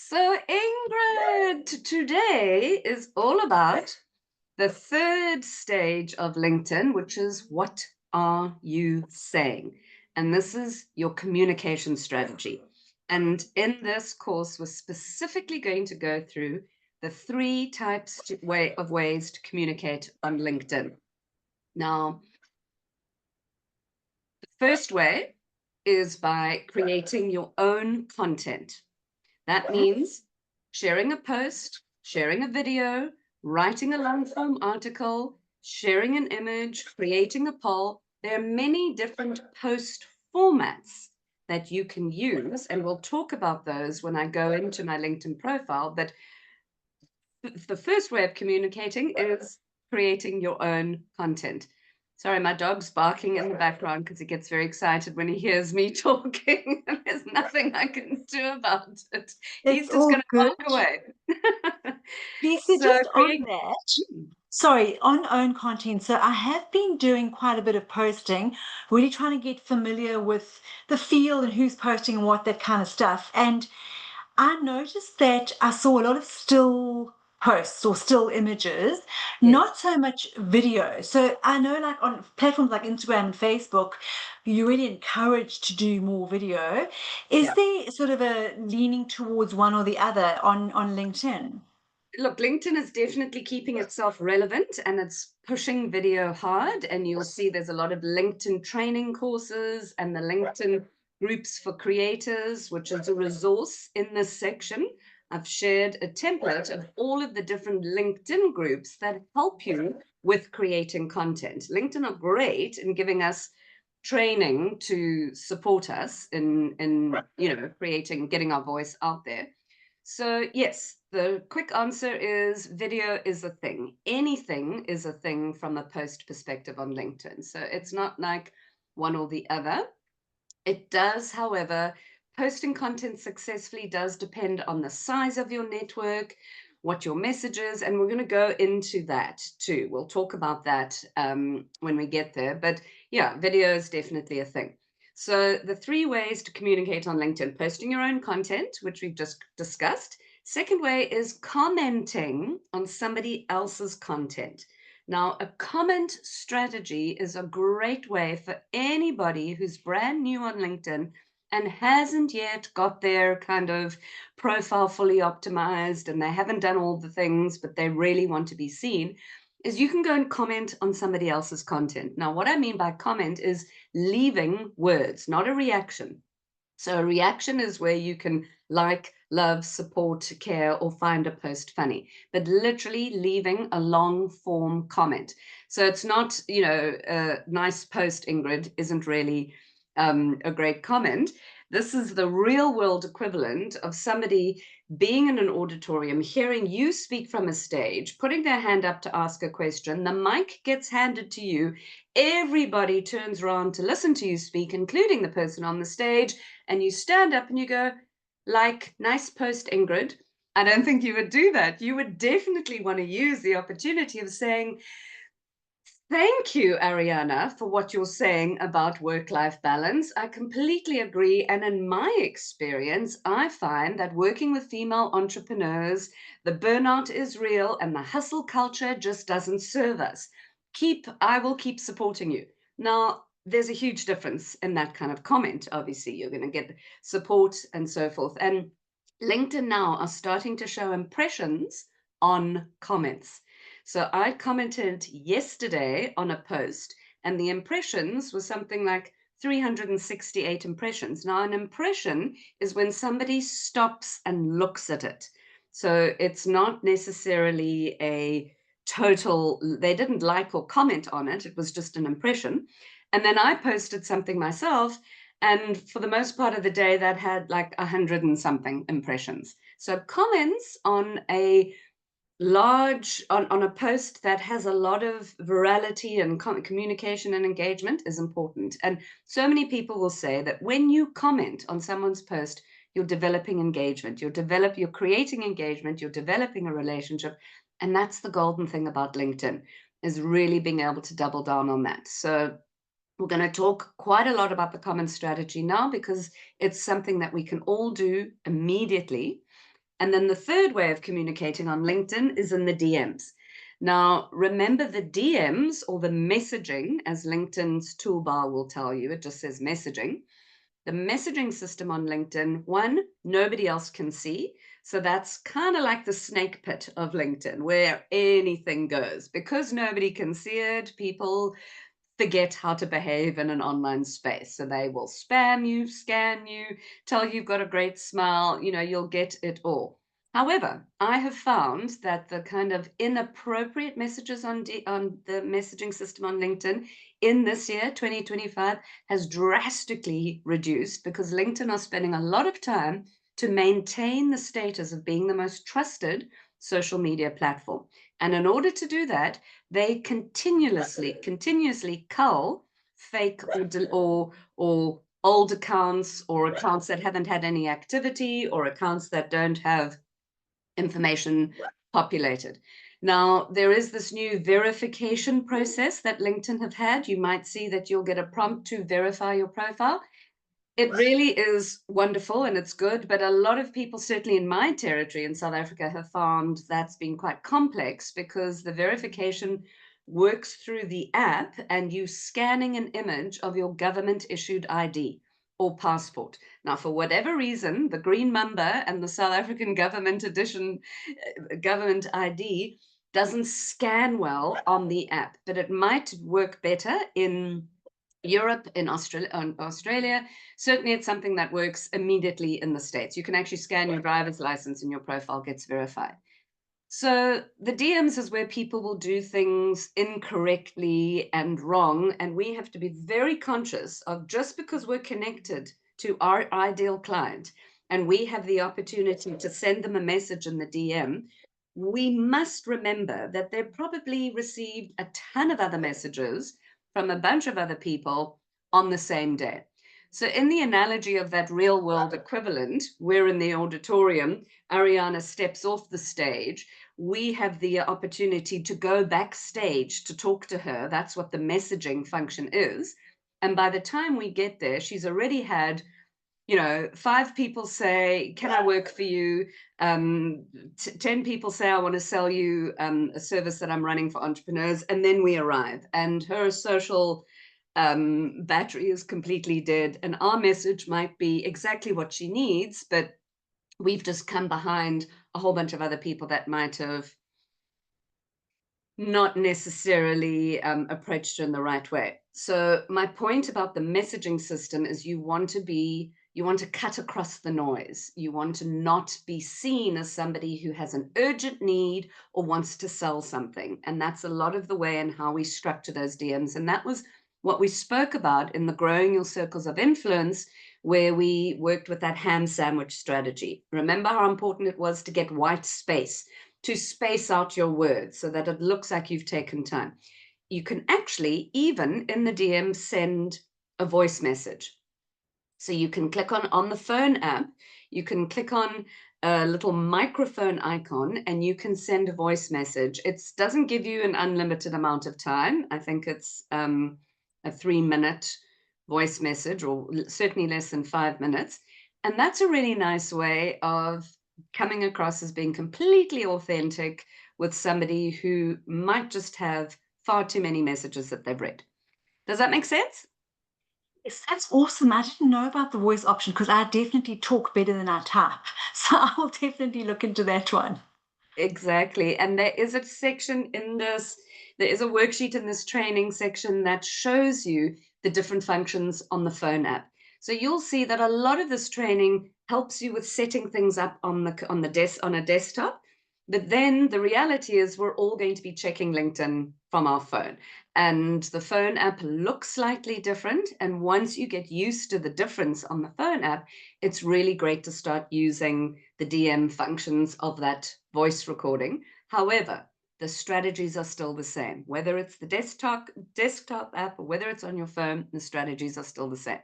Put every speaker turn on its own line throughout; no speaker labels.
So, Ingrid, today is all about the third stage of LinkedIn, which is what are you saying? And this is your communication strategy. And in this course, we're specifically going to go through the three types of ways to communicate on LinkedIn. Now, the first way is by creating your own content. That means sharing a post, sharing a video, writing a long form article, sharing an image, creating a poll. There are many different post formats that you can use, and we'll talk about those when I go into my LinkedIn profile. But the first way of communicating is creating your own content. Sorry, my dog's barking in the background because he gets very excited when he hears me talking, and there's nothing I can do about it.
It's
He's just
all
going to
good.
bark away.
Lisa,
So
just on
create.
that, sorry, on own content. So I have been doing quite a bit of posting, really trying to get familiar with the field and who's posting and what, that kind of stuff. And I noticed that I saw a lot of still posts or still images,
Yes.
not so much video. So I know, like on platforms like Instagram and Facebook, you're really encouraged to do more video. Is
Yeah.
there sort of a leaning towards one or the other on LinkedIn?
Look, LinkedIn is definitely keeping itself relevant and it's pushing video hard. And you'll see there's a lot of LinkedIn training courses and the LinkedIn groups for creators, which is a resource in this section. I've shared a template of all of the different LinkedIn groups that help you with creating content. LinkedIn are great in giving us training to support us in creating, getting our voice out there. So, yes, the quick answer is video is a thing. Anything is a thing from a post perspective on LinkedIn. So, it's not like one or the other. It does, however, posting content successfully does depend on the size of your network, what your message is, and we're going to go into that too. We'll talk about that when we get there. But yeah, video is definitely a thing. So, the three ways to communicate on LinkedIn: posting your own content, which we've just discussed. Second way is commenting on somebody else's content. Now, a comment strategy is a great way for anybody who's brand new on LinkedIn and hasn't yet got their kind of profile fully optimized and they haven't done all the things, but they really want to be seen. Is you can go and comment on somebody else's content. Now, what I mean by comment is leaving words, not a reaction. So a reaction is where you can like, love, support, care, or find a post funny, but literally leaving a long form comment. So it's not, a nice post, Ingrid, isn't really a great comment. This is the real world equivalent of somebody being in an auditorium, hearing you speak from a stage, putting their hand up to ask a question. The mic gets handed to you. Everybody turns around to listen to you speak, including the person on the stage, and you stand up and you go, like, nice post, Ingrid. I don't think you would do that. You would definitely want to use the opportunity of saying, thank you, Ariana, for what you're saying about work life balance. I completely agree. And in my experience, I find that working with female entrepreneurs, the burnout is real and the hustle culture just doesn't serve us. I will keep supporting you. Now, there's a huge difference in that kind of comment. Obviously, you're going to get support and so forth. And LinkedIn now are starting to show impressions on comments. So I commented yesterday on a post, and the impressions was something like 368 impressions. Now, an impression is when somebody stops and looks at it. So it's not necessarily a total, they didn't like or comment on it, it was just an impression. And then I posted something myself, and for the most part of the day, that had like 100 and something impressions. So comments on on a post that has a lot of virality and communication and engagement is important. And so many people will say that when you comment on someone's post, you're developing engagement, you're creating engagement, you're developing a relationship. And that's the golden thing about LinkedIn, is really being able to double down on that. So we're going to talk quite a lot about the comment strategy now, because it's something that we can all do immediately. And then the third way of communicating on LinkedIn is in the DMs. Now, remember the DMs, or the messaging, as LinkedIn's toolbar will tell you, it just says messaging. The messaging system on LinkedIn, one, nobody else can see. So that's kind of like the snake pit of LinkedIn, where anything goes. Because nobody can see it, people forget how to behave in an online space. So they will spam you, scan you, tell you've got a great smile, you'll get it all. However, I have found that the kind of inappropriate messages on the messaging system on LinkedIn in this year, 2025, has drastically reduced, because LinkedIn are spending a lot of time to maintain the status of being the most trusted social media platform. And in order to do that, they continuously cull fake or old accounts, or accounts that haven't had any activity, or accounts that don't have information populated. Now, there is this new verification process that LinkedIn have had. You might see that you'll get a prompt to verify your profile. It really is wonderful and it's good, but a lot of people, certainly in my territory in South Africa, have found that's been quite complex, because the verification works through the app and you scanning an image of your government issued ID or passport. Now, for whatever reason, the Green Mamba and the South African government edition government ID doesn't scan well on the app, but it might work better in Europe, in Australia. Certainly it's something that works immediately in the States. You can actually scan your driver's license and your profile gets verified. So the DMs is where people will do things incorrectly and wrong, and we have to be very conscious of, just because we're connected to our ideal client and we have the opportunity to send them a message in the DM, we must remember that they probably received a ton of other messages from a bunch of other people on the same day. So in the analogy of that real world equivalent, we're in the auditorium, Ariana steps off the stage, we have the opportunity to go backstage to talk to her. That's what the messaging function is. And by the time we get there, she's already had, 5 people say, can I work for you? 10 people say, I want to sell you a service that I'm running for entrepreneurs. And then we arrive, and her social battery is completely dead. And our message might be exactly what she needs, but we've just come behind a whole bunch of other people that might have not necessarily approached in the right way. So my point about the messaging system is you want to cut across the noise. You want to not be seen as somebody who has an urgent need or wants to sell something. And that's a lot of the way in how we structure those DMs. And that was what we spoke about in the Growing Your Circles of Influence, where we worked with that ham sandwich strategy. Remember how important it was to get white space, to space out your words so that it looks like you've taken time. You can actually, even in the DM, send a voice message. So you can click on the phone app, you can click on a little microphone icon and you can send a voice message. It doesn't give you an unlimited amount of time. I think it's a 3-minute voice message, or certainly less than 5 minutes. And that's a really nice way of coming across as being completely authentic with somebody who might just have far too many messages that they've read. Does that make sense?
Yes, that's awesome. I didn't know about the voice option because I definitely talk better than I type. So I will definitely look into that one.
Exactly. And there is a section there is a worksheet in this training section that shows you the different functions on the phone app. So you'll see that a lot of this training helps you with setting things up on a desktop. But then the reality is we're all going to be checking LinkedIn from our phone. And the phone app looks slightly different. And once you get used to the difference on the phone app, it's really great to start using the DM functions of that voice recording. However, the strategies are still the same. Whether it's the desktop app or whether it's on your phone, the strategies are still the same.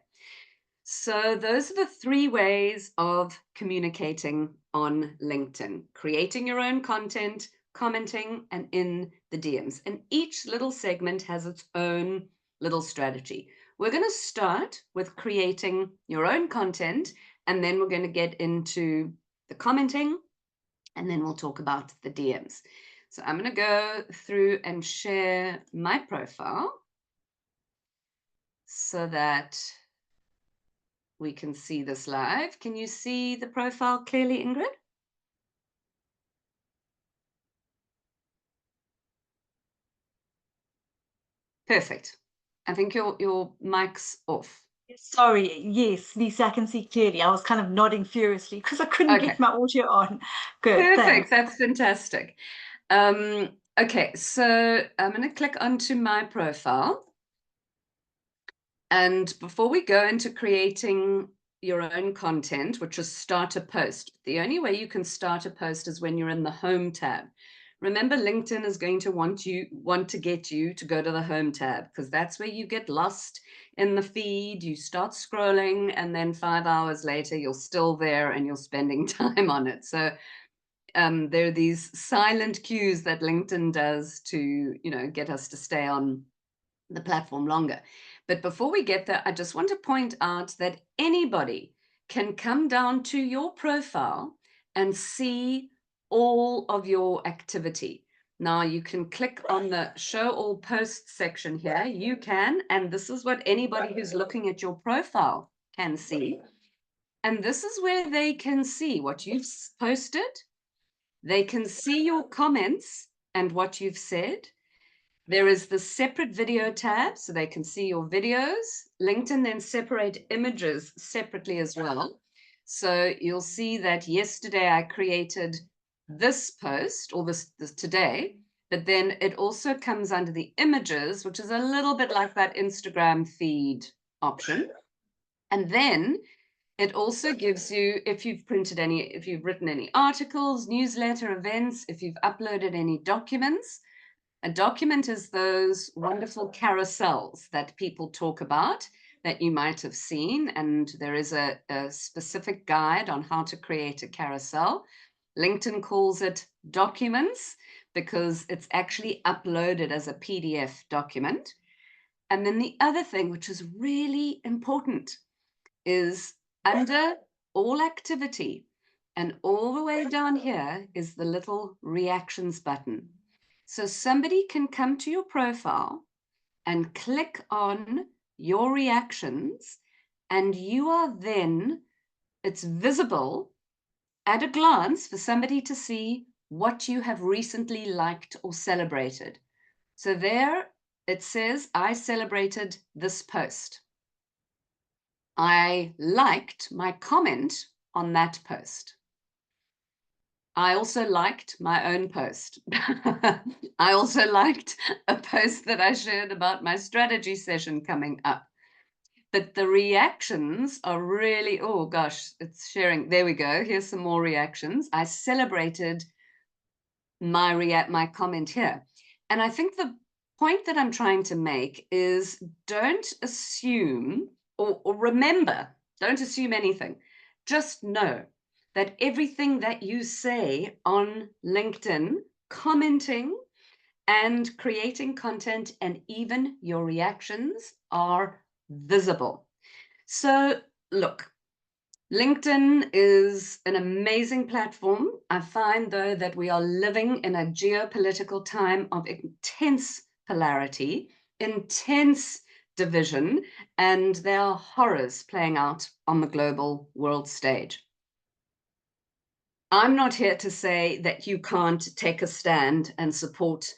So those are the 3 ways of communicating on LinkedIn: creating your own content, commenting, and in the DMs. And each little segment has its own little strategy. We're going to start with creating your own content, and then we're going to get into the commenting and then we'll talk about the DMs. So I'm going to go through and share my profile so that we can see this live. Can you see the profile clearly, Ingrid? Perfect. I think your mic's off.
Sorry, yes, Lisa, I can see clearly. I was kind of nodding furiously because I couldn't
Okay.
get my audio on. Good,
Perfect.
thanks.
That's fantastic. Okay, so I'm going to click onto my profile. And before we go into creating your own content, which is start a post, the only way you can start a post is when you're in the home tab. Remember, LinkedIn is going to want to get you to go to the home tab, because that's where you get lost in the feed. You start scrolling, and then 5 hours later, you're still there and you're spending time on it. So there are these silent cues that LinkedIn does to, get us to stay on the platform longer. But before we get there, I just want to point out that anybody can come down to your profile and see all of your activity. Now you can click on the show all posts section here. You can, and this is what anybody who's looking at your profile can see. And this is where they can see what you've posted. They can see your comments and what you've said. There is the separate video tab, so they can see your videos. LinkedIn then separate images separately as well. So you'll see that yesterday I created this post, or this today, but then it also comes under the images, which is a little bit like that Instagram feed option. And then it also gives you, if you've written any articles, newsletter, events, if you've uploaded any documents. A document is those wonderful carousels that people talk about that you might have seen, and there is a specific guide on how to create a carousel. LinkedIn calls it documents because it's actually uploaded as a PDF document. And then the other thing, which is really important, is under all activity and all the way down here is the little reactions button. So somebody can come to your profile and click on your reactions, and you are then, it's visible at a glance for somebody to see what you have recently liked or celebrated. So there it says, I celebrated this post. I liked my comment on that post. I also liked my own post. I also liked a post that I shared about my strategy session coming up. But the reactions are really, oh gosh, it's sharing. There we go. Here's some more reactions. I celebrated my comment here. And I think the point that I'm trying to make is don't assume or remember, don't assume anything. Just know that everything that you say on LinkedIn, commenting and creating content, and even your reactions are visible. So look, LinkedIn is an amazing platform. I find, though, that we are living in a geopolitical time of intense polarity, intense division, and there are horrors playing out on the global world stage. I'm not here to say that you can't take a stand and support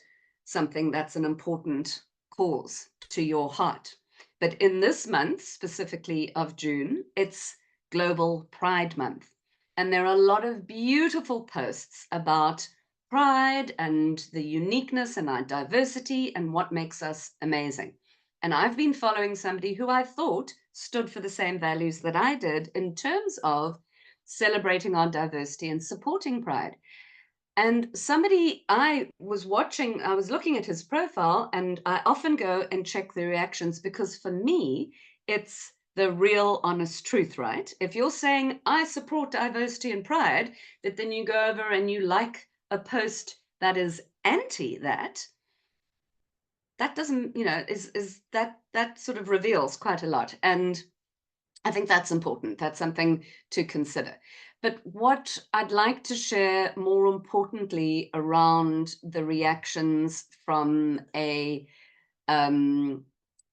something that's an important cause to your heart. But in this month, specifically of June, it's Global Pride Month. And there are a lot of beautiful posts about pride and the uniqueness and our diversity and what makes us amazing. And I've been following somebody who I thought stood for the same values that I did in terms of celebrating our diversity and supporting pride. And somebody I was looking at his profile, and I often go and check the reactions because for me, it's the real honest truth, right? If you're saying, I support diversity and pride, but then you go over and you like a post that is anti that, that doesn't, is that sort of reveals quite a lot. And I think that's important. That's something to consider. But what I'd like to share more importantly around the reactions from a um,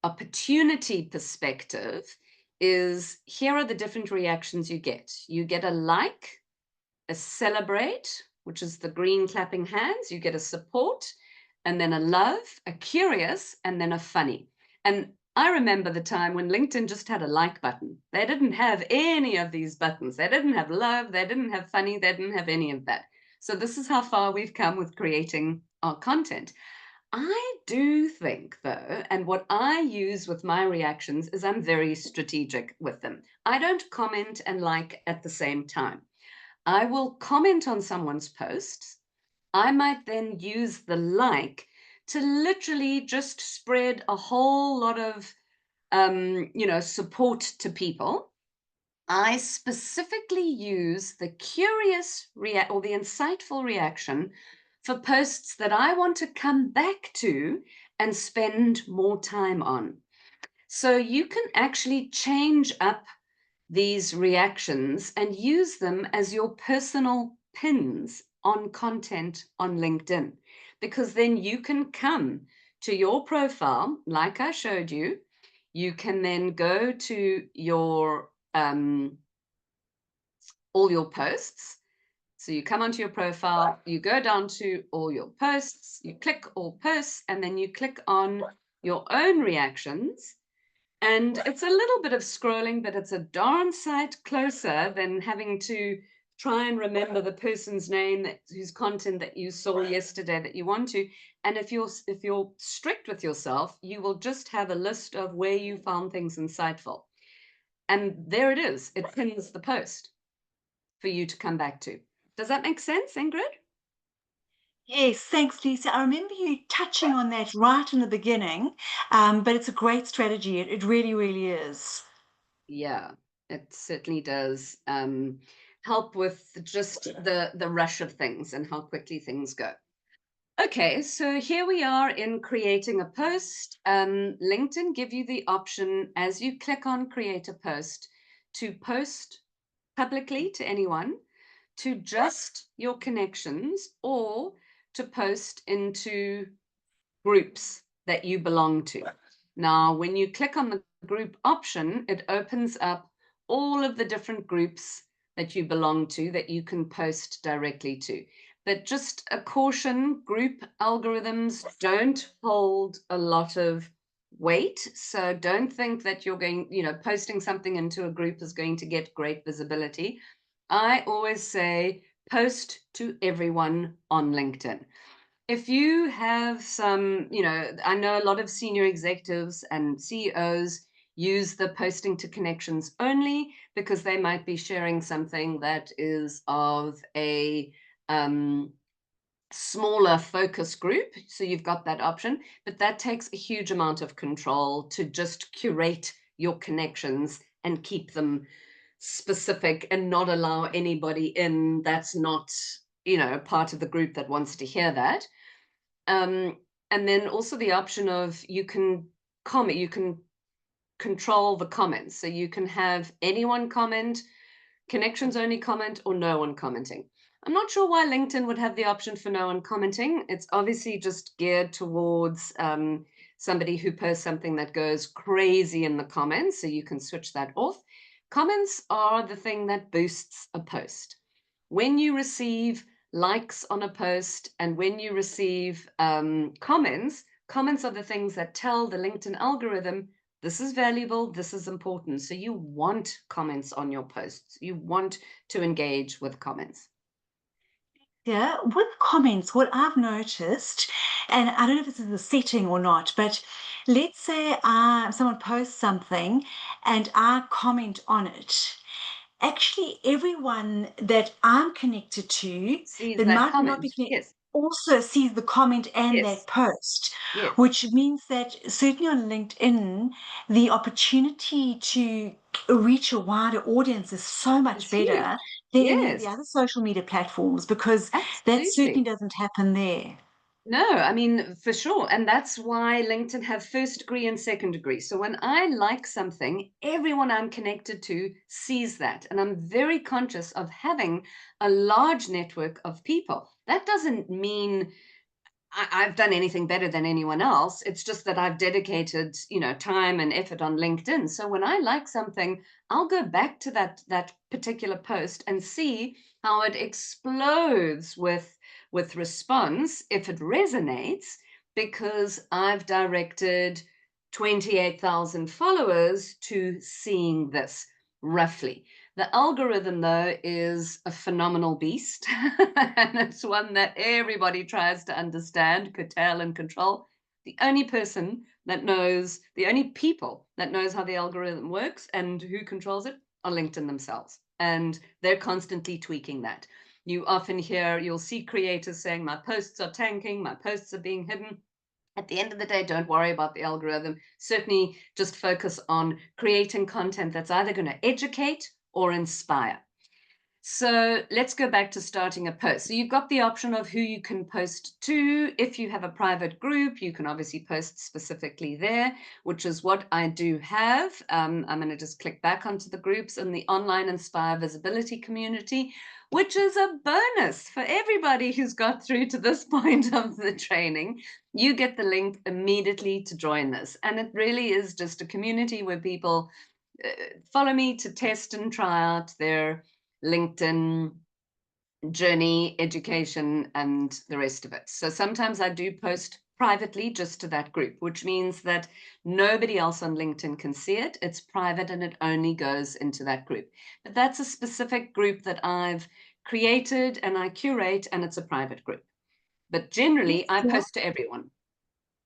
opportunity perspective is here are the different reactions you get. You get a like, a celebrate, which is the green clapping hands, you get a support, and then a love, a curious, and then a funny. And I remember the time when LinkedIn just had a like button. They didn't have any of these buttons. They didn't have love, they didn't have funny, they didn't have any of that. So this is how far we've come with creating our content. I do think, though, and what I use with my reactions is I'm very strategic with them. I don't comment and like at the same time. I will comment on someone's posts. I might then use the like to literally just spread a whole lot of support to people. I specifically use the curious or the insightful reaction for posts that I want to come back to and spend more time on. So you can actually change up these reactions and use them as your personal pins on content on LinkedIn. Because then you can come to your profile, like I showed you. You can then go to your all your posts. So you come onto your profile, you go down to all your posts, you click all posts, and then you click on your own reactions. And it's a little bit of scrolling, but it's a darn sight closer than having to try and remember the person's name whose content that you saw yesterday that you want to. And if you're strict with yourself, you will just have a list of where you found things insightful. And there it is. It pins the post for you to come back to. Does that make sense, Ingrid?
Yes, thanks, Lisa. I remember you touching on that right in the beginning, but it's a great strategy. It really, really is.
Yeah, it certainly does help with just the rush of things and how quickly things go. Okay, so here we are in creating a post. LinkedIn give you the option as you click on create a post to post publicly to anyone, to just your connections, or to post into groups that you belong to. Now, when you click on the group option, it opens up all of the different groups that you belong to that you can post directly to. But just a caution, group algorithms don't hold a lot of weight. So don't think that you're going, posting something into a group is going to get great visibility. I always say post to everyone on LinkedIn. If you have some, I know a lot of senior executives and CEOs use the posting to connections only because they might be sharing something that is of a smaller focus group. So you've got that option, but that takes a huge amount of control to just curate your connections and keep them specific and not allow anybody in that's not, part of the group that wants to hear that. And then also the option of you can comment, you can control the comments. So you can have anyone comment, connections only comment, or no one commenting. I'm not sure why LinkedIn would have the option for no one commenting. It's obviously just geared towards somebody who posts something that goes crazy in the comments. So you can switch that off. Comments are the thing that boosts a post. When you receive likes on a post and when you receive comments, comments are the things that tell the LinkedIn algorithm this is valuable, this is important. So you want comments on your posts. You want to engage with comments.
Yeah, with comments, what I've noticed, and I don't know if this is a setting or not, but let's say someone posts something and I comment on it. Actually, everyone that I'm connected to
Sees
that
that
might not be
comment.
connected
Yes,
also sees the comment and that
yes,
post,
yes.
which means that certainly on LinkedIn, the opportunity to reach a wider audience is so much
It's huge.
better than any of the
Yes,
other social media platforms because that certainly
absolutely.
doesn't happen there.
No, I mean, for sure. And that's why LinkedIn have first degree and second degree. So when I like something, everyone I'm connected to sees that. And I'm very conscious of having a large network of people. That doesn't mean I've done anything better than anyone else. It's just that I've dedicated, time and effort on LinkedIn. So when I like something, I'll go back to that particular post and see how it explodes with response if it resonates, because I've directed 28,000 followers to seeing this roughly. The algorithm, though, is a phenomenal beast, and it's one that everybody tries to understand, curtail, and control. The only people that knows how the algorithm works and who controls it are LinkedIn themselves, and they're constantly tweaking that. You'll see creators saying, "My posts are tanking, my posts are being hidden." At the end of the day, don't worry about the algorithm. Certainly just focus on creating content that's either going to educate or inspire. So let's go back to starting a post. So you've got the option of who you can post to. If you have a private group, you can obviously post specifically there, which is what I do have. I'm going to just click back onto the groups in the Online Inspire Visibility community, which is a bonus for everybody who's got through to this point of the training. You get the link immediately to join this. And it really is just a community where people uh, follow me to test and try out their LinkedIn journey, education, and the rest of it. So sometimes I do post privately just to that group, which means that nobody else on LinkedIn can see it. It's private and it only goes into that group. But that's a specific group that I've created and I curate, and it's a private group. But generally, I
Yeah.
post to everyone.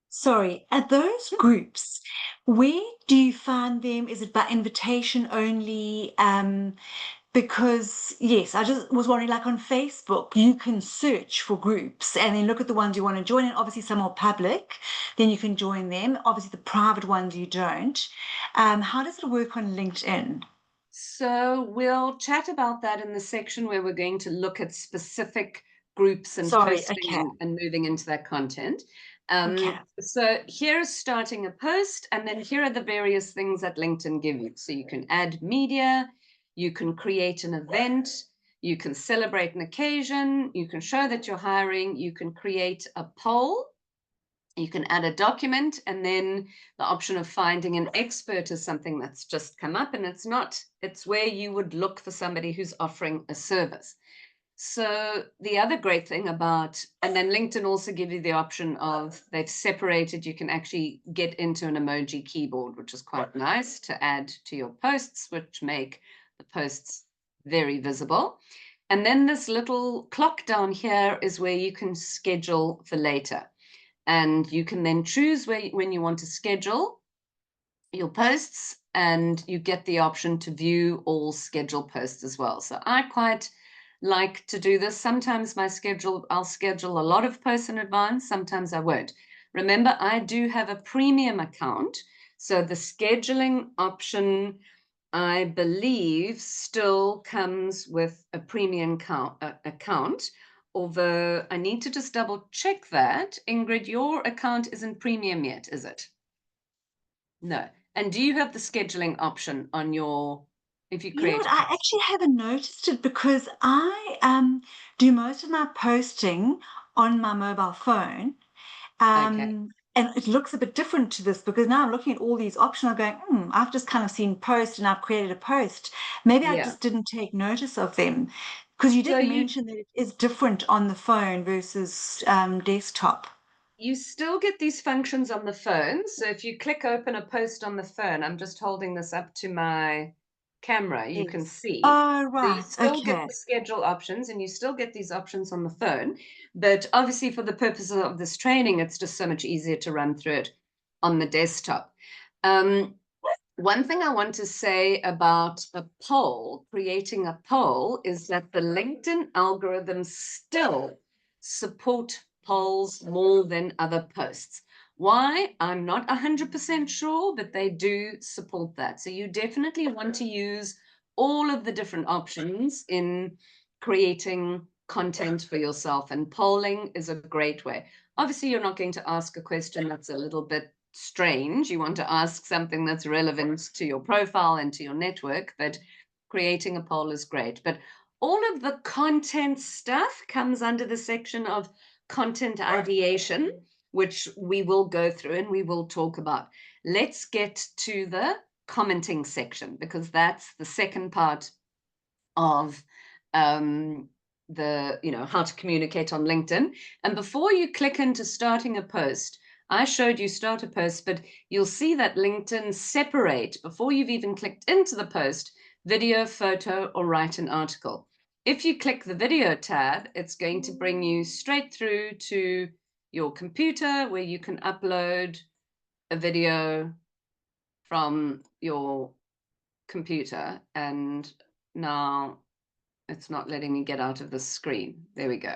Sorry, at those groups, where do you find them? Is it by invitation only? Because yes, I just was wondering, like on Facebook, you can search for groups and then look at the ones you want to join. And obviously, some are public, then you can join them. Obviously, the private ones you don't. How does it work on LinkedIn?
So we'll chat about that in the section where we're going to look at specific groups and
Sorry,
posting
okay,
and moving into that content.
okay.
So here's starting a post, and then here are the various things that LinkedIn give you. So you can add media, you can create an event, you can celebrate an occasion, you can show that you're hiring, you can create a poll, you can add a document, and then the option of finding an expert is something that's just come up, and it's where you would look for somebody who's offering a service. So the other great thing about, and then LinkedIn also give you the option of, they've separated, you can actually get into an emoji keyboard, which is quite nice to add to your posts, which make the posts very visible. And then this little clock down here is where you can schedule for later. And you can then choose when you want to schedule your posts, and you get the option to view all scheduled posts as well. So I quite like to do this. Sometimes I'll schedule a lot of posts in advance, sometimes I won't. Remember, I do have a premium account, so the scheduling option, I believe, still comes with a premium account, although I need to just double check that. Ingrid, your account isn't premium yet, is it? No. And do you have the scheduling option on if you
You know
create
what?
a
I
post?
actually haven't noticed it because I do most of my posting on my mobile phone.
Okay.
And it looks a bit different to this because now I'm looking at all these options. I'm going, I've just kind of seen post and I've created a post. Maybe I
Yeah.
just didn't take notice of them because you
So
did
you
mention that it is different on the phone versus desktop.
you still get these functions on the phone. So if you click open a post on the phone, I'm just holding this up to my camera, you can
Yes.
see.
Oh,
So you
right.
still get
Okay.
the schedule options and you still get these options on the phone. But obviously, for the purposes of this training, it's just so much easier to run through it on the desktop. Um, One thing I want to say about a poll, creating a poll, is that the LinkedIn algorithms still support polls more than other posts. Why? I'm not 100% sure, but they do support that. So you definitely want to use all of the different options in creating content for yourself, and polling is a great way. Obviously, you're not going to ask a question that's a little bit strange. You want to ask something that's relevant to your profile and to your network, but creating a poll is great. But all of the content stuff comes under the section of content ideation, which we will go through and we will talk about. Let's get to the commenting section, because that's the second part of how to communicate on LinkedIn. And before you click into starting a post, I showed you start a post, but you'll see that LinkedIn separate before you've even clicked into the post, video, photo, or write an article. If you click the video tab, it's going to bring you straight through to your computer where you can upload a video from your computer. And now it's not letting me get out of the screen. There we go.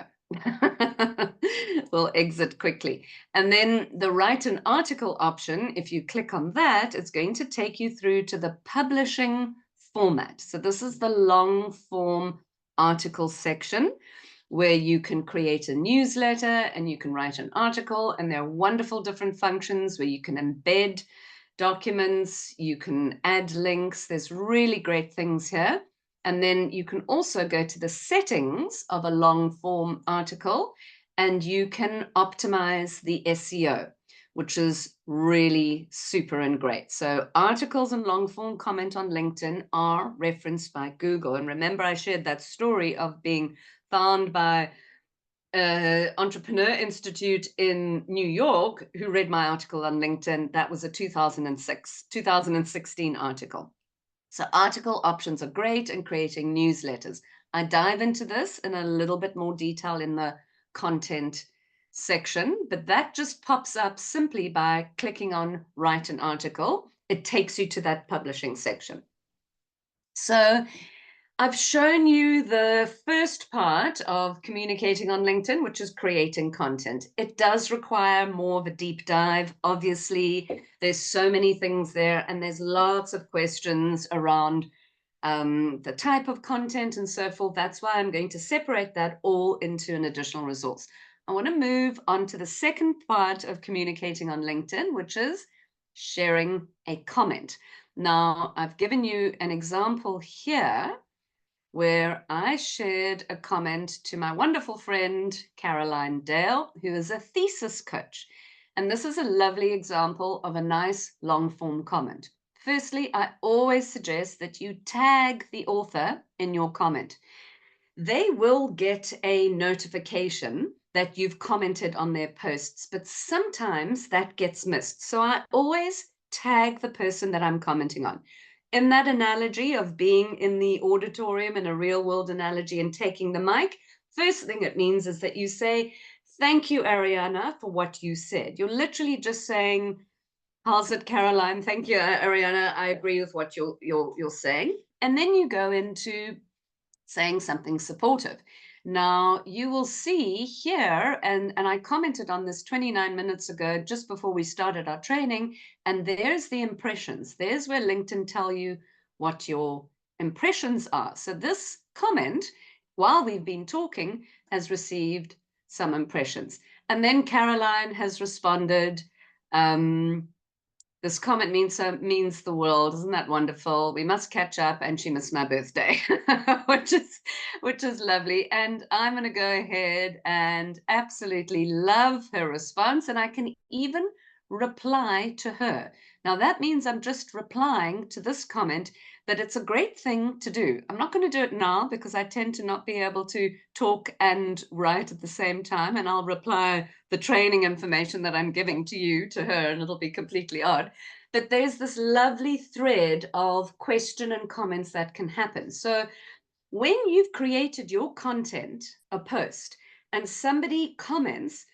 We'll exit quickly. And then the write an article option, if you click on that, it's going to take you through to the publishing format. So this is the long form article section where you can create a newsletter and you can write an article, and there are wonderful different functions where you can embed documents, you can add links. There's really great things here. And then you can also go to the settings of a long form article and you can optimize the SEO, which is really super and great. So articles and long form comment on LinkedIn are referenced by Google. And remember, I shared that story of being found by Entrepreneur Institute in New York, who read my article on LinkedIn. That was a 2016 article. So article options are great in creating newsletters. I dive into this in a little bit more detail in the content section, but that just pops up simply by clicking on write an article. It takes you to that publishing section. So I've shown you the first part of communicating on LinkedIn, which is creating content. It does require more of a deep dive. Obviously, there's so many things there, and there's lots of questions around the type of content and so forth. That's why I'm going to separate that all into an additional resource. I want to move on to the second part of communicating on LinkedIn, which is sharing a comment. Now, I've given you an example here where I shared a comment to my wonderful friend, Caroline Dale, who is a thesis coach. And this is a lovely example of a nice long form comment. Firstly, I always suggest that you tag the author in your comment. They will get a notification that you've commented on their posts, but sometimes that gets missed. So I always tag the person that I'm commenting on. In that analogy of being in the auditorium, in a real world analogy, and taking the mic, first thing it means is that you say, thank you, Ariana, for what you said. You're literally just saying, how's it, Caroline? Thank you, Ariana. I agree with what you're saying. And then you go into saying something supportive. Now, you will see here, and I commented on this 29 minutes ago, just before we started our training, and there's the impressions. There's where LinkedIn tell you what your impressions are. So this comment, while we've been talking, has received some impressions. And then Caroline has responded, this comment means the world. Isn't that wonderful? We must catch up, and she missed my birthday, which is lovely. And I'm going to go ahead and absolutely love her response, and I can even reply to her. Now that means I'm just replying to this comment, but it's a great thing to do. I'm not going to do it now because I tend to not be able to talk and write at the same time, and I'll reply the training information that I'm giving to you to her, and it'll be completely odd. But there's this lovely thread of question and comments that can happen. So when you've created your content, a post, and somebody comments,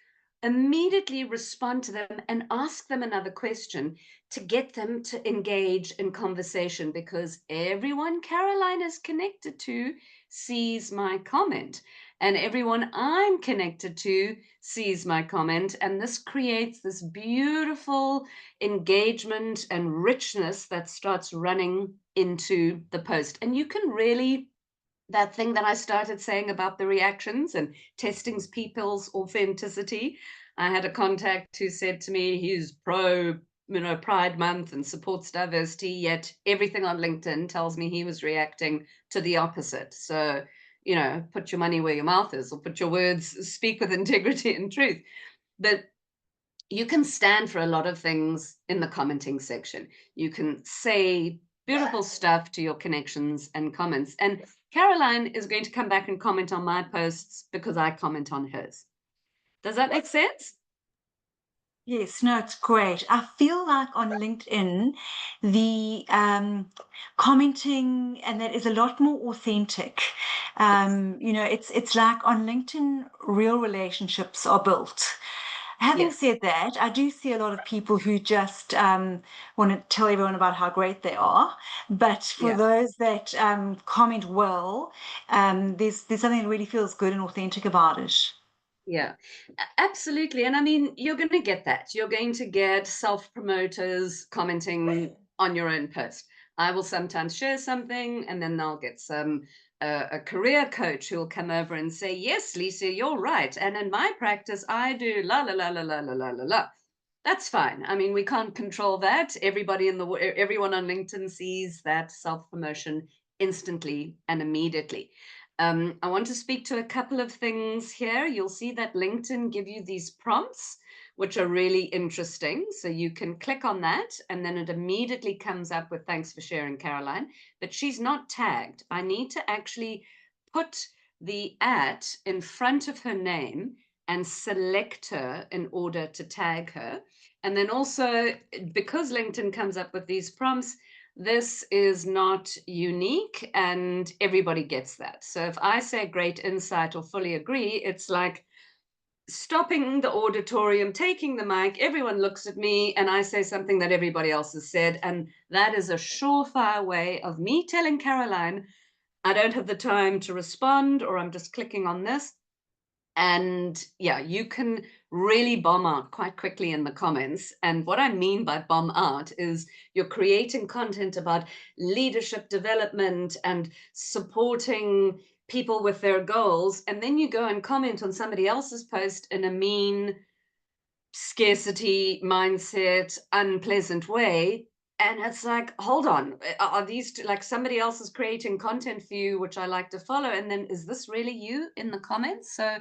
immediately respond to them and ask them another question to get them to engage in conversation, because everyone Caroline is connected to sees my comment, and everyone I'm connected to sees my comment, and this creates this beautiful engagement and richness that starts running into the post. And you can really, that thing that I started saying about the reactions and testing people's authenticity, I had a contact who said to me he's pro, Pride Month and supports diversity, yet everything on LinkedIn tells me he was reacting to the opposite. So, put your money where your mouth is, or put your words, speak with integrity and truth. But you can stand for a lot of things in the commenting section. You can say beautiful stuff to your connections and comments. And Caroline is going to come back and comment on my posts because I comment on hers. Does that make sense?
Yes, no, it's great. I feel like on LinkedIn, the commenting and that is a lot more authentic. It's like on LinkedIn, real relationships are built. Having
Yes.
said that, I do see a lot of people who just want to tell everyone about how great they are. But for
Yeah.
those that comment well, there's something that really feels good and authentic about it.
Yeah, absolutely. And I mean, you're going to get that. You're going to get self promoters commenting on your own post. I will sometimes share something, and then they'll get a career coach who will come over and say, "Yes, Lisa, you're right. And in my practice, I do la la la la la la la la la." That's fine. I mean, we can't control that. Everyone on LinkedIn sees that self promotion instantly and immediately. I want to speak to a couple of things here. You'll see that LinkedIn give you these prompts, which are really interesting. So you can click on that, and then it immediately comes up with "Thanks for sharing, Caroline." But she's not tagged. I need to actually put the @ in front of her name and select her in order to tag her. And then also, because LinkedIn comes up with these prompts, this is not unique and everybody gets that. So if I say great insight or fully agree, it's like stopping the auditorium, taking the mic, everyone looks at me, and I say something that everybody else has said. And that is a surefire way of me telling Caroline, I don't have the time to respond, or I'm just clicking on this. And yeah, you can really bomb out quite quickly in the comments. And what I mean by bomb out is you're creating content about leadership development and supporting people with their goals. And then you go and comment on somebody else's post in a mean, scarcity mindset, unpleasant way. And it's like, hold on, are these like somebody else is creating content for you, which I like to follow? And then is this really you in the comments? So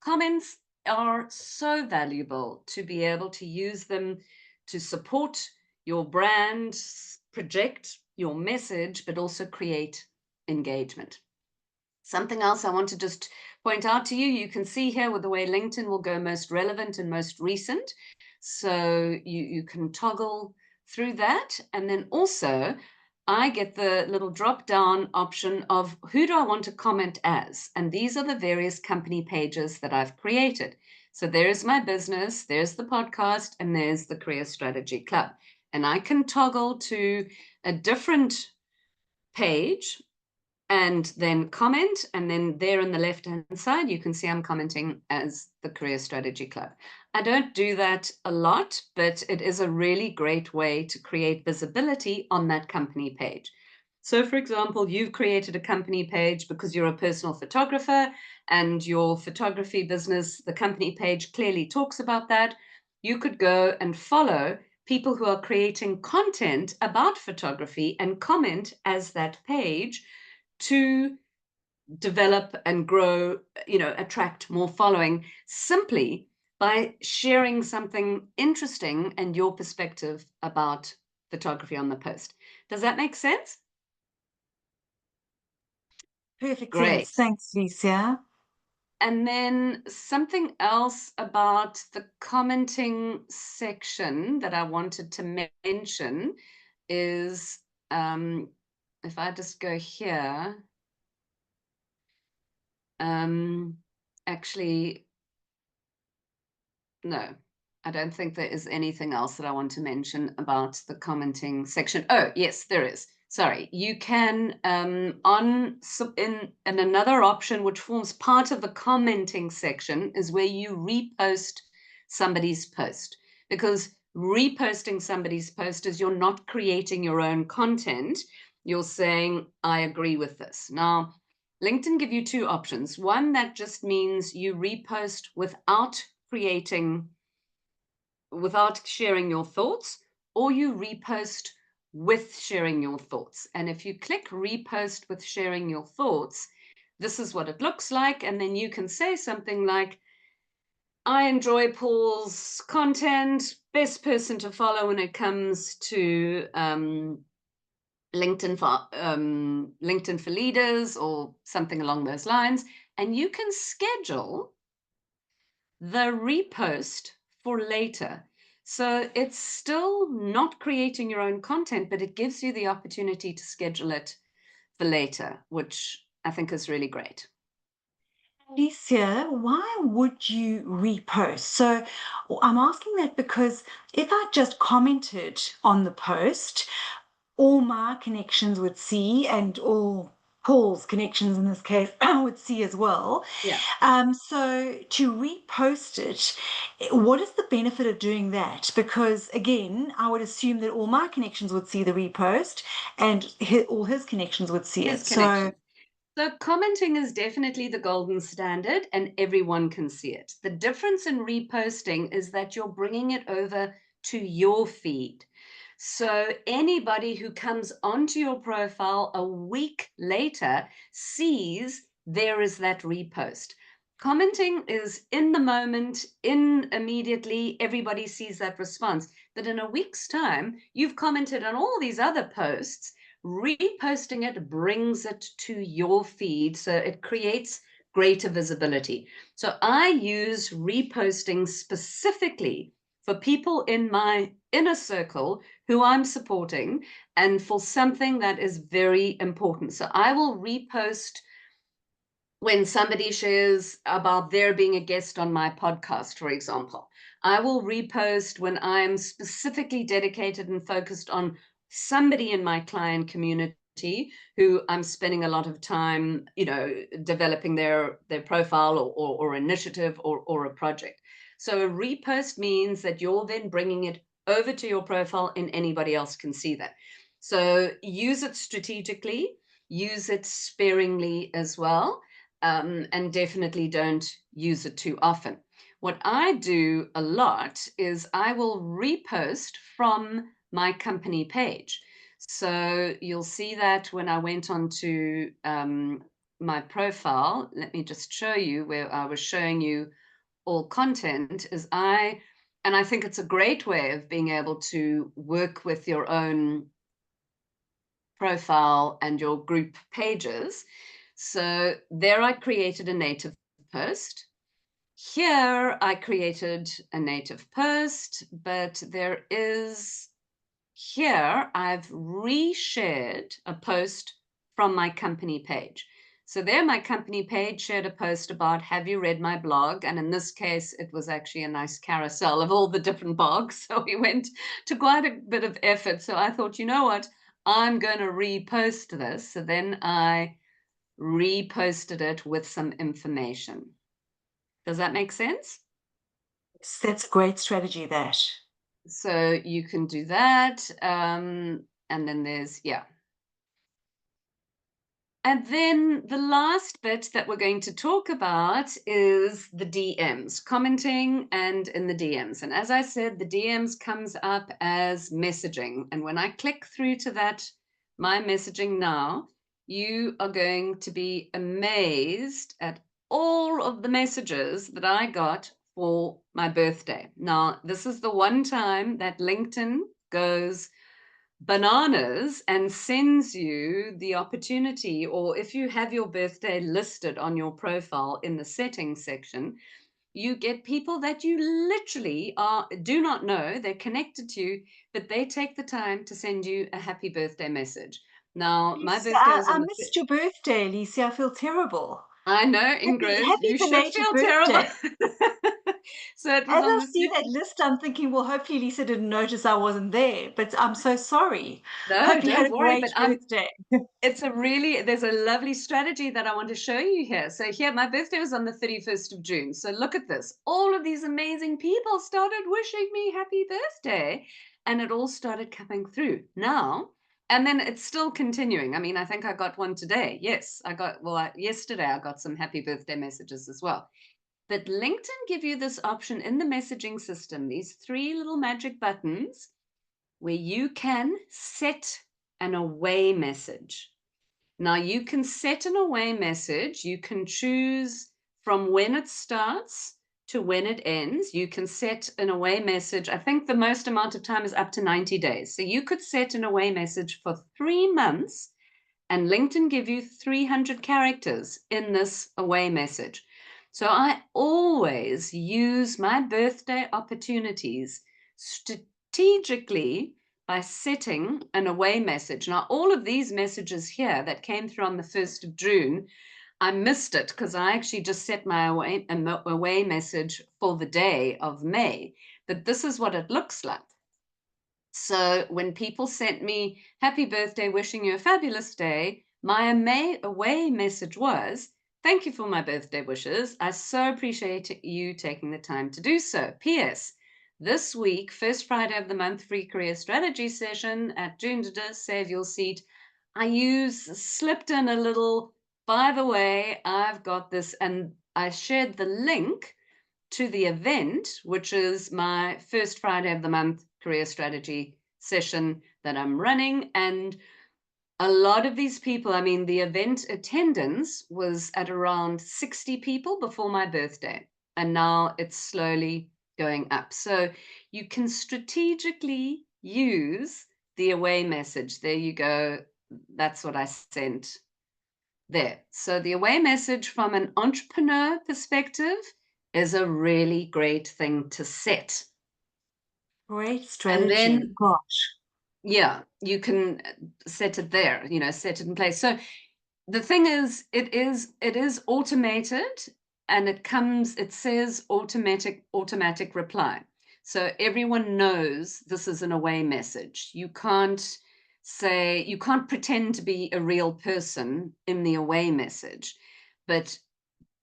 comments are so valuable to be able to use them to support your brand, project your message, but also create engagement. Something else I want to just point out to you, you can see here with the way LinkedIn will go most relevant and most recent. So you can toggle through that. And then also I get the little drop down option of who do I want to comment as? And these are the various company pages that I've created. So there's my business, there's the podcast, and there's the Career Strategy Club. And I can toggle to a different page and then comment. And then there on the left-hand side, you can see I'm commenting as the Career Strategy Club. I don't do that a lot, but it is a really great way to create visibility on that company page. So for example, you've created a company page because you're a personal photographer and your photography business, the company page clearly talks about that. You could go and follow people who are creating content about photography and comment as that page to develop and grow, attract more following simply by sharing something interesting and your perspective about photography on the post. Does that make sense?
Perfect sense.
Great.
Thanks, Lisa.
And then something else about the commenting section that I wanted to mention is if I just go here, actually, no, I don't think there is anything else that I want to mention about the commenting section. Oh, yes, there is. Sorry, you can in another option which forms part of the commenting section is where you repost somebody's post, because reposting somebody's post is you're not creating your own content. You're saying, I agree with this. Now, LinkedIn give you two options. One that just means you repost without creating without sharing your thoughts, or you repost with sharing your thoughts. And if you click repost with sharing your thoughts, this is what it looks like. And then you can say something like, I enjoy Paul's content, best person to follow when it comes to LinkedIn for leaders, or something along those lines. And you can schedule the repost for later. So it's still not creating your own content, but it gives you the opportunity to schedule it for later, which I think is really great.
Alicia, why would you repost? So I'm asking that because if I just commented on the post, all my connections would see, and all Paul's connections in this case would see as well.
Yeah.
So to repost it, what is the benefit of doing that? Because again, I would assume that all my connections would see the repost, and all his connections would see
His
it. So
connection. So commenting is definitely the golden standard, and everyone can see it. The difference in reposting is that you're bringing it over to your feed. So anybody who comes onto your profile a week later sees there is that repost. Commenting is in the moment, in immediately, everybody sees that response. But in a week's time, you've commented on all these other posts. Reposting it brings it to your feed, so it creates greater visibility. So I use reposting specifically for people in my inner circle who I'm supporting, and for something that is very important. So I will repost when somebody shares about their being a guest on my podcast, for example. I will repost when I'm specifically dedicated and focused on somebody in my client community who I'm spending a lot of time, developing their profile, or initiative, or a project. So a repost means that you're then bringing it over to your profile and anybody else can see that. So use it strategically, use it sparingly as well, and definitely don't use it too often. What I do a lot is I will repost from my company page. So you'll see that when I went onto my profile, let me just show you where I was showing you all content, and I think it's a great way of being able to work with your own profile and your group pages. So there I created a native post. Here I created a native post, but here I've reshared a post from my company page. So there my company page shared a post about, have you read my blog? And in this case, it was actually a nice carousel of all the different blogs. So we went to quite a bit of effort. So I thought, you know what? I'm going to repost this. So then I reposted it with some information. Does that make sense?
that's a great strategy, that.
So you can do that. And then yeah. And then the last bit that we're going to talk about is the DMs, commenting and in the DMs. And as I said, the DMs comes up as messaging. And when I click through to that, my messaging now, you are going to be amazed at all of the messages that I got for my birthday. Now, this is the one time that LinkedIn goes bananas and sends you the opportunity, or if you have your birthday listed on your profile in the settings section, you get people that you literally do not know, they're connected to you, but they take the time to send you a happy birthday message. Now, my
Lisa,
birthday was
I
on the
missed your birthday, Alicia. I feel terrible.
I know,
Happy,
Ingrid,
happy
you should
belated
feel terrible.
birthday.
So it was
As
on
I
the
see that list, I'm thinking, well, hopefully Lisa didn't notice I wasn't there, but I'm so sorry.
no,
Hope you had
don't
a
worry,
great
but
birthday.
there's a lovely strategy that I want to show you here. So here, my birthday was on the 31st of June. So look at this. All of these amazing people started wishing me happy birthday, and it all started coming through now. And then it's still continuing. I mean, I think I got one today. Yes, yesterday I got some happy birthday messages as well. But LinkedIn give you this option in the messaging system, these 3 little magic buttons, where you can set an away message. Now you can set an away message. You can choose from when it starts to when it ends. You can set an away message. I think the most amount of time is up to 90 days. So you could set an away message for 3 months, and LinkedIn give you 300 characters in this away message. So I always use my birthday opportunities strategically by setting an away message. Now, all of these messages here that came through on the 1st of June, I missed it because I actually just set my away message for the day of May. But this is what it looks like. So when people sent me happy birthday, wishing you a fabulous day, my away message was, thank you for my birthday wishes. I so appreciate you taking the time to do so. P.S. This week, first Friday of the month, free career strategy session at June to Save Your Seat. I slipped in a little, by the way, I've got this, and I shared the link to the event, which is my first Friday of the month career strategy session that I'm running. And a lot of these people, I mean, the event attendance was at around 60 people before my birthday, and now it's slowly going up. So you can strategically use the away message. There you go. That's what I sent there. So the away message from an entrepreneur perspective is a really great thing to set.
Great
And
strategy.
then,
Gosh.
yeah, you can set it there, set it in place. So the thing is, it is automated, and it says automatic reply. So everyone knows this is an away message. You can't pretend to be a real person in the away message. But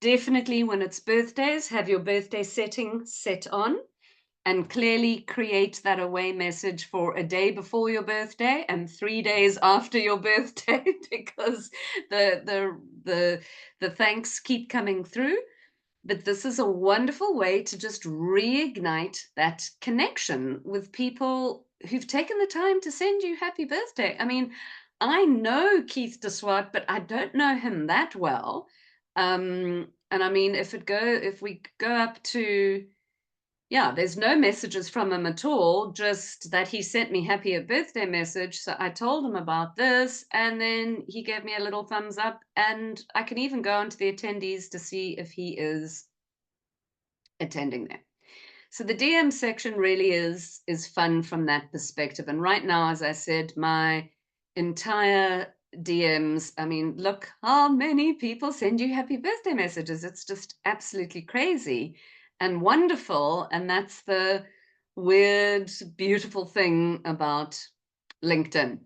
definitely when it's birthdays, have your birthday setting set on, and clearly create that away message for a day before your birthday and 3 days after your birthday, because the thanks keep coming through. But this is a wonderful way to just reignite that connection with people who've taken the time to send you happy birthday. I mean, I know Keith DeSwart, but I don't know him that well. And I mean, if we go up to, yeah, there's no messages from him at all, just that he sent me happy birthday message. So I told him about this, and then he gave me a little thumbs up, and I can even go onto the attendees to see if he is attending there. So the DM section really is fun from that perspective. And right now, as I said, my entire DMs, I mean, look how many people send you happy birthday messages. It's just absolutely crazy and wonderful. And that's the weird, beautiful thing about LinkedIn.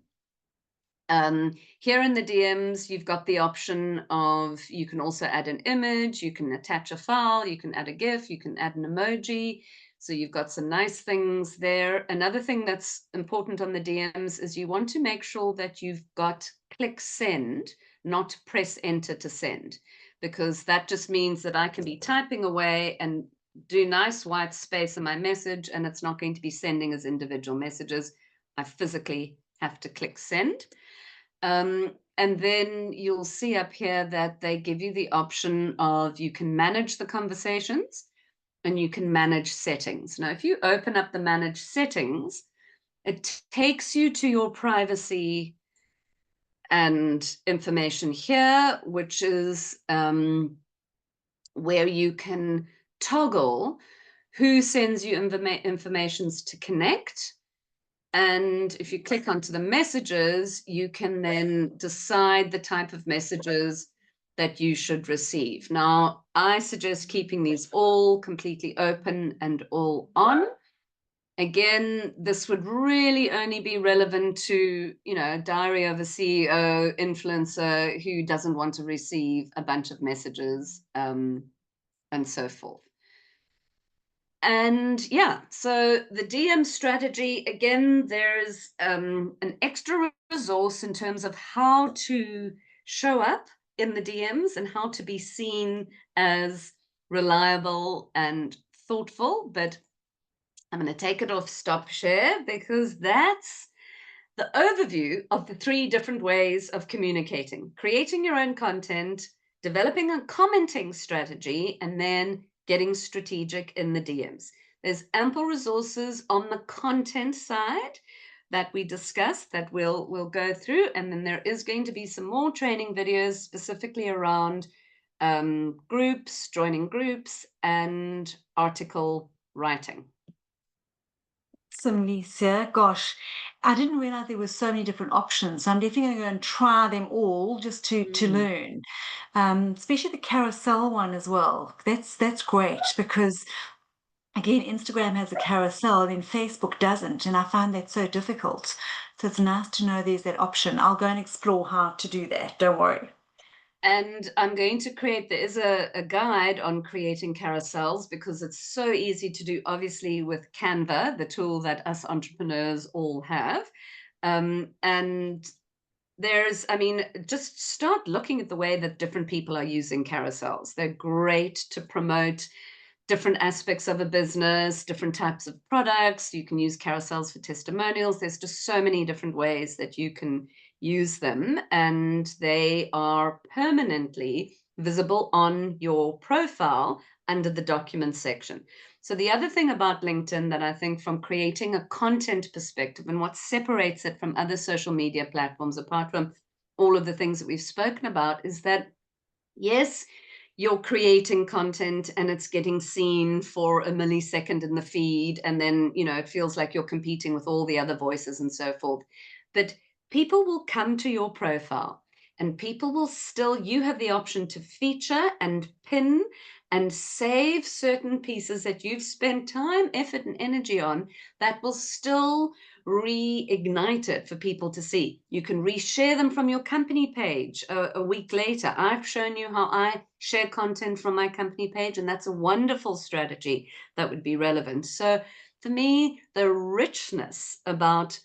Here in the DMs, you've got the option of, you can also add an image, you can attach a file, you can add a GIF, you can add an emoji. So you've got some nice things there. Another thing that's important on the DMs is you want to make sure that you've got click send, not press enter to send, because that just means that I can be typing away and do nice white space in my message, and it's not going to be sending as individual messages. I physically have to click send. And then you'll see up here that they give you the option of, you can manage the conversations and you can manage settings. Now, if you open up the manage settings, it takes you to your privacy and information here, which is where you can toggle who sends you informations to connect. And if you click onto the messages, you can then decide the type of messages that you should receive. Now, I suggest keeping these all completely open and all on. Again, this would really only be relevant to, a diary of a CEO influencer who doesn't want to receive a bunch of messages, and so forth. And yeah, so the DM strategy, again, there's an extra resource in terms of how to show up in the DMs and how to be seen as reliable and thoughtful, but I'm going to take it off stop share because that's the overview of the 3 different ways of communicating: creating your own content, developing a commenting strategy, and then getting strategic in the DMs. There's ample resources on the content side that we discussed that we'll go through, and then there is going to be some more training videos specifically around groups, joining groups, and article writing.
Awesome, Lisa. Gosh, I didn't realize there were so many different options. So I'm definitely going to go and try them all just to
Mm.
learn, especially the carousel one as well. That's great because again, Instagram has a carousel and then Facebook doesn't, and I find that so difficult. So it's nice to know there's that option. I'll go and explore how to do that. Don't worry.
And I'm going to create, there is a guide on creating carousels because it's so easy to do, obviously, with Canva, the tool that us entrepreneurs all have. And I mean, just start looking at the way that different people are using carousels. They're great to promote different aspects of a business, different types of products. You can use carousels for testimonials. There's just so many different ways that you can use them, and they are permanently visible on your profile under the documents section. So the other thing about LinkedIn that I think, from creating a content perspective, and what separates it from other social media platforms, apart from all of the things that we've spoken about, is that yes, you're creating content and it's getting seen for a millisecond in the feed, and then, it feels like you're competing with all the other voices and so forth. But people will come to your profile, and people will still, you have the option to feature and pin and save certain pieces that you've spent time, effort, and energy on, that will still reignite it for people to see. You can reshare them from your company page a week later. I've shown you how I share content from my company page, and that's a wonderful strategy that would be relevant. So for me, the richness about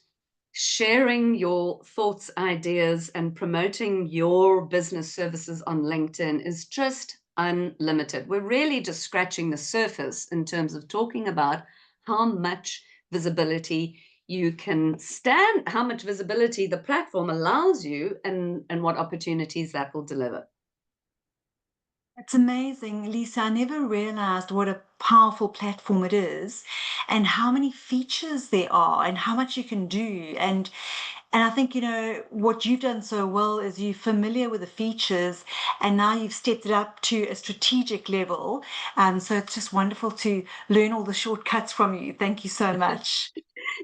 sharing your thoughts, ideas, and promoting your business services on LinkedIn is just unlimited. We're really just scratching the surface in terms of talking about how much visibility you can stand, how much visibility the platform allows you, and what opportunities that will deliver.
It's amazing, Lisa. I never realized what a powerful platform it is and how many features there are and how much you can do. And I think, what you've done so well is you're familiar with the features and now you've stepped it up to a strategic level. So it's just wonderful to learn all the shortcuts from you. Thank you so much.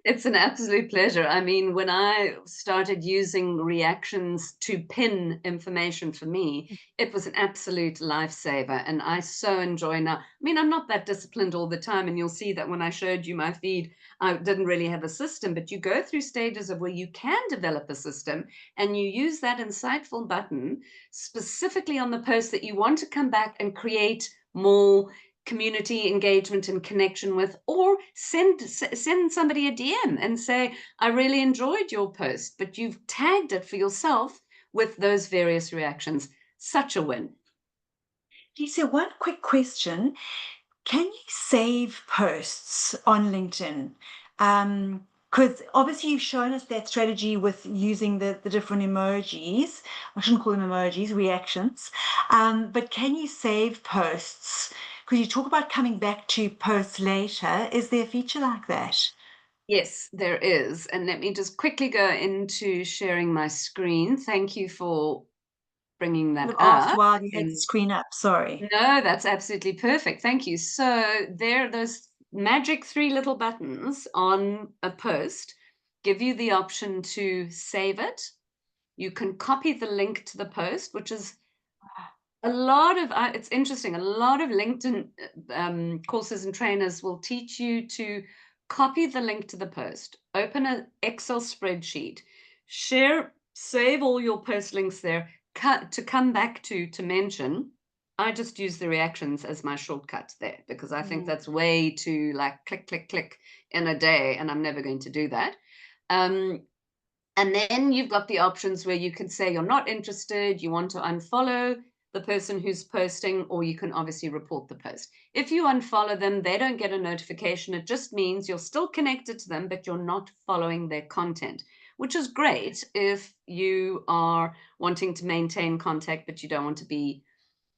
It's an absolute pleasure. I mean, when I started using reactions to pin information for me, it was an absolute lifesaver. And I so enjoy now. I mean, I'm not that disciplined all the time. And you'll see that when I showed you my feed, I didn't really have a system, but you go through stages of where you can develop a system, and you use that insightful button specifically on the post that you want to come back and create more community engagement and connection with, or send somebody a DM and say, I really enjoyed your post, but you've tagged it for yourself with those various reactions. Such a win.
Lisa, one quick question. Can you save posts on LinkedIn? Because obviously you've shown us that strategy with using the different emojis. I shouldn't call them emojis, reactions. But can you save posts? Because you talk about coming back to posts later. Is there a feature like that?
Yes, there is. And let me just quickly go into sharing my screen. Thank you for bringing
I
that
would ask
up.
while you had the
And
screen up. Sorry.
no, that's absolutely perfect. Thank you. So there, those magic 3 little buttons on a post give you the option to save it. You can copy the link to the post, which is a lot of, it's interesting, a lot of LinkedIn courses and trainers will teach you to copy the link to the post, open an Excel spreadsheet, share, save all your post links there, to come back to mention. I just use the reactions as my shortcut there because I think
Mm.
that's way too, like, click, click, click in a day, and I'm never going to do that. Um, and then you've got the options where you can say you're not interested, you want to unfollow, the person who's posting, or you can obviously report the post. If you unfollow them, they don't get a notification. It just means you're still connected to them, but you're not following their content, which is great if you are wanting to maintain contact, but you don't want to be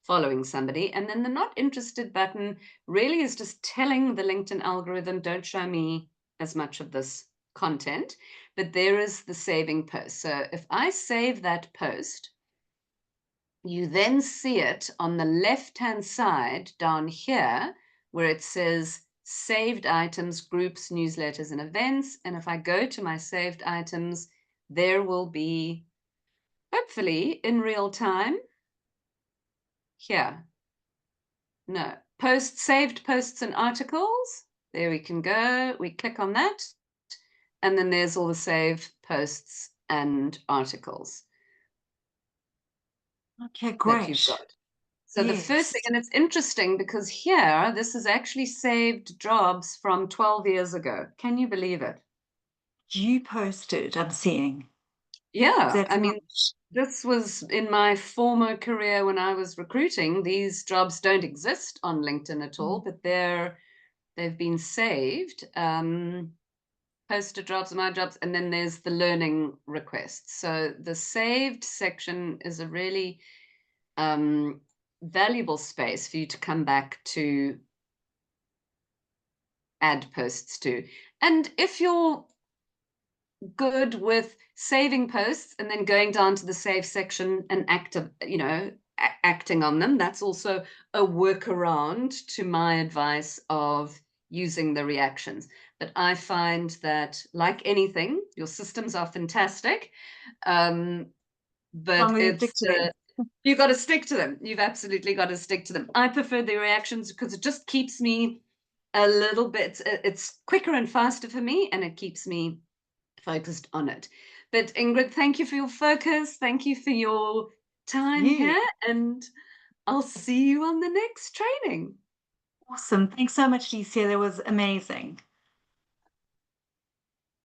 following somebody. And then the not interested button really is just telling the LinkedIn algorithm, don't show me as much of this content. But there is the saving post. So if I save that post, you then see it on the left-hand side down here where it says saved items, groups, newsletters, and events. And if I go to my saved items, there will be, hopefully in real time, here, no, saved posts and articles. There we can go. We click on that. And then there's all the saved posts and articles
Okay,
that you've
great.
got. So the first
Yes.
thing, and it's interesting because here, this is actually saved jobs from 12 years ago. Can you believe it?
You posted, I'm seeing. Is
Yeah.
that
I mean,
right?
this was in my former career when I was recruiting. These jobs don't exist on LinkedIn at all,
Mm.
but they've been saved. Posted jobs, my jobs, and then there's the learning requests. So the saved section is a really valuable space for you to come back to add posts to. And if you're good with saving posts and then going down to the save section and acting on them, that's also a workaround to my advice of using the reactions. But I find that, like anything, your systems are fantastic,
Long
but
as you stick
it's
to them.
you've got to stick to them. You've absolutely got to stick to them. I prefer the reactions because it just keeps me a little bit, it's quicker and faster for me, and it keeps me focused on it. But Ingrid, thank you for your focus. Thank you for your time
You.
here, and I'll see you on the next training.
Awesome. Thanks so much, Licia. That was amazing.